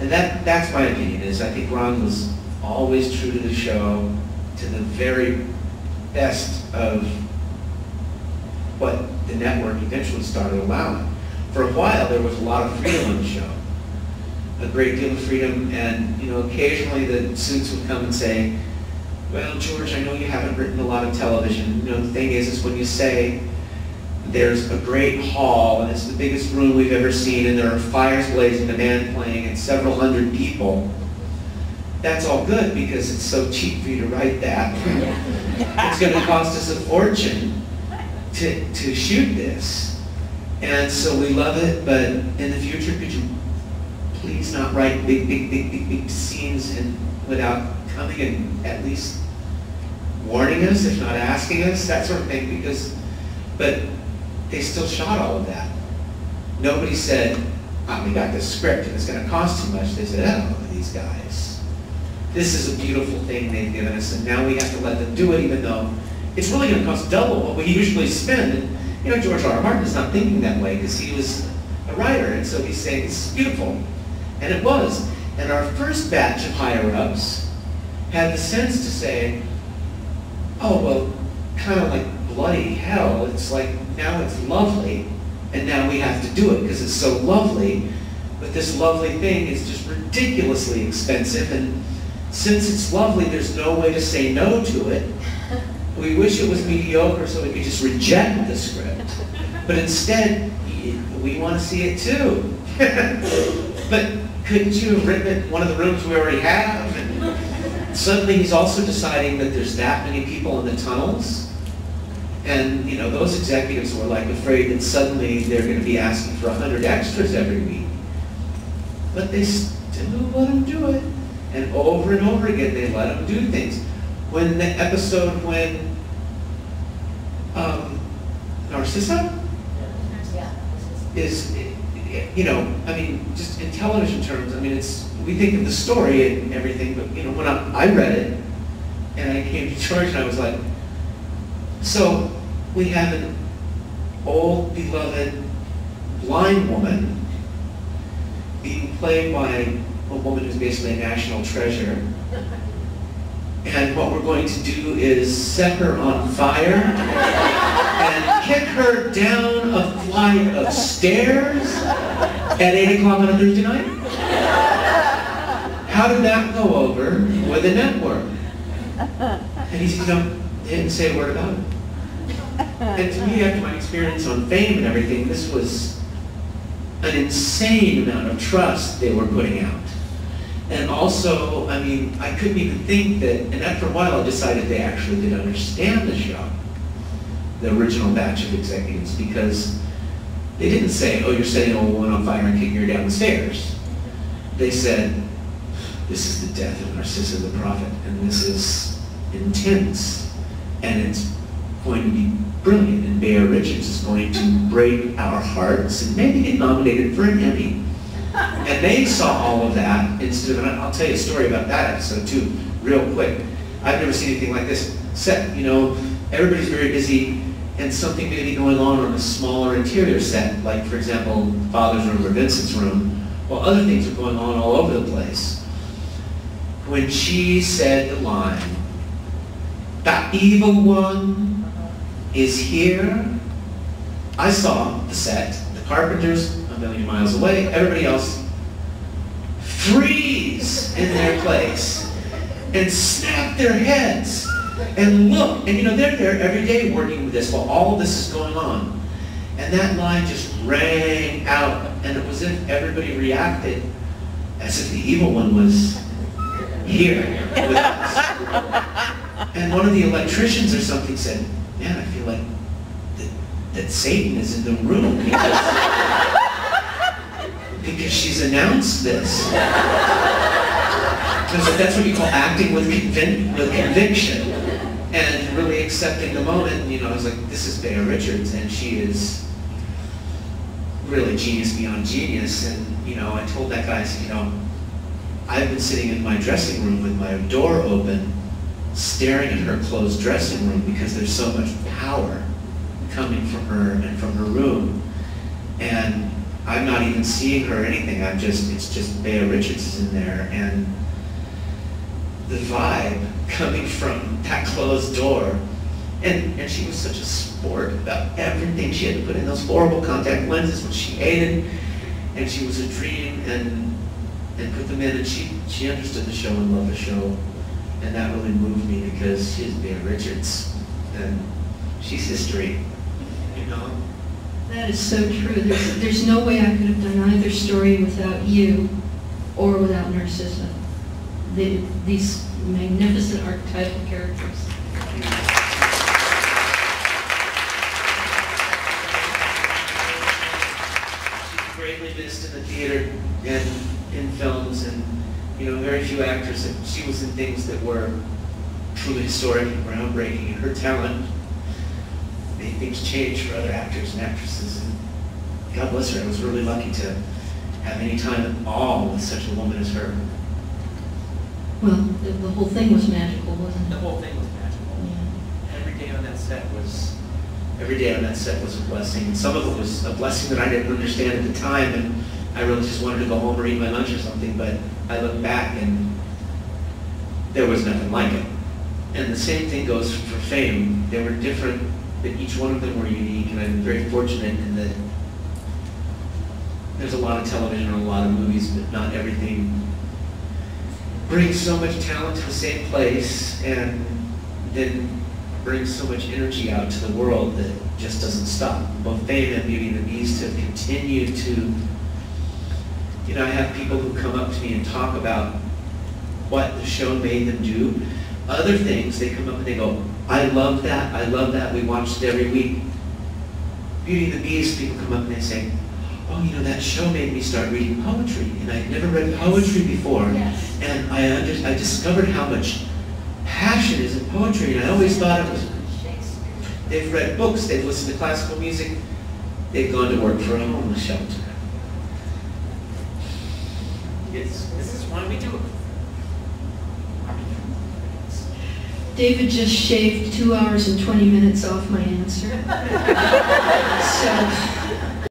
And that's my opinion, is I think Ron was always true to the show, to the very best of what the network eventually started allowing. For a while, there was a lot of freedom on the show. A great deal of freedom, and occasionally the suits would come and say, well, George, I know you haven't written a lot of television. The thing is when you say there's a great hall, and it's the biggest room we've ever seen, and there are fires blazing, a band playing, and several hundred people, that's all good because it's so cheap for you to write that. It's going to cost us a fortune to shoot this. And so we love it, but in the future, could you please not write big scenes without coming and at least warning us, if not asking us, that sort of thing, but they still shot all of that. Nobody said, we got this script and it's going to cost too much. They said, oh, these guys. This is a beautiful thing they've given us, and now we have to let them do it, even though it's really going to cost double what we usually spend. And George R. R. Martin is not thinking that way because he was a writer, and so he's saying it's beautiful. And it was. And our first batch of higher-ups had the sense to say, oh, well, kind of like bloody hell, it's like, now it's lovely, and now we have to do it because it's so lovely, but this lovely thing is just ridiculously expensive, and since it's lovely, there's no way to say no to it. We wish it was mediocre so we could just reject the script, but instead, we want to see it too. But couldn't you have written it in one of the rooms we already have? And suddenly he's also deciding that there's that many people in the tunnels. And those executives were like afraid that suddenly they're going to be asking for 100 extras every week. But they still let them do it. And over again, they let them do things. When the episode when Narcissa is, just in television terms, we think of the story and everything, but when I read it, and I came to George and I was like, so we have an old, beloved, blind woman being played by a woman who's basically a national treasure. And what we're going to do is set her on fire and kick her down a flight of stairs at 8 o'clock on a Thursday night? How did that go over with the network? And he said, they didn't say a word about it. And to me, after my experience on Fame and everything, this was an insane amount of trust they were putting out. And also, I couldn't even think that, and after a while I decided they actually did understand the show, the original batch of executives, because they didn't say, oh, you're setting a woman on fire and kicking her down the stairs. They said, this is the death of Narcissa the Prophet, and this is intense, and it's going to be brilliant, and Bear Richards is going to break our hearts and maybe get nominated for an Emmy. And they saw all of that instead of, and I'll tell you a story about that episode too, real quick. I've never seen anything like this. Set, everybody's very busy, and something may be going on a smaller interior set, like for example, Father's room or Vincent's room, while other things are going on all over the place. When she said the line, "The evil one is here," I saw the set, the carpenters a million miles away, everybody else freeze in their place and snap their heads and look. And they're there every day working with this while all of this is going on. And that line just rang out, and it was as if everybody reacted as if the evil one was here with us. And one of the electricians or something said, man, I feel like that Satan is in the room because she's announced this. Because that's what you call acting with conviction and really accepting the moment. I was like, this is Bear Richards, and she is really genius beyond genius. And I told that guy, I said, I've been sitting in my dressing room with my door open, staring at her closed dressing room because there's so much power coming from her and from her room. And I'm not even seeing her or anything. It's just Bea Richards is in there, and the vibe coming from that closed door. And she was such a sport about everything. She had to put in those horrible contact lenses when she hated, and she was a dream, and put them in, and she understood the show and loved the show. And that really moved me, because she's Bea Richards, and she's history, you know? That is so true. There's no way I could have done either story without you or without Narcissa. These magnificent archetypal characters. She's greatly missed in the theater and in films, and you know, very few actors. And she was in things that were truly historic and groundbreaking, and her talent made things change for other actors and actresses. And God bless her. I was really lucky to have any time at all with such a woman as her. Well, the whole thing was magical, wasn't it? The whole thing was magical. Yeah. Every day on that set was a blessing. And some of it was a blessing that I didn't understand at the time, and I really just wanted to go home or eat my lunch or something, but I look back and there was nothing like it. And the same thing goes for Fame. They were different, but each one of them were unique, and I'm very fortunate in that there's a lot of television and a lot of movies, but not everything brings so much talent to the same place and then brings so much energy out to the world that just doesn't stop. Both Fame and Beauty and the Beast have continued to, you know, I have people who come up to me and talk about what the show made them do. Other things, they come up and they go, I love that, we watched it every week. Beauty and the Beast, people come up and they say, oh, you know, that show made me start reading poetry, and I'd never read poetry before. Yes. And I discovered how much passion is in poetry, and I always thought it was, they've read books, they've listened to classical music, they've gone to work for a homeless shelter. This is why we do it. David just shaved 2 hours and 20 minutes off my answer. So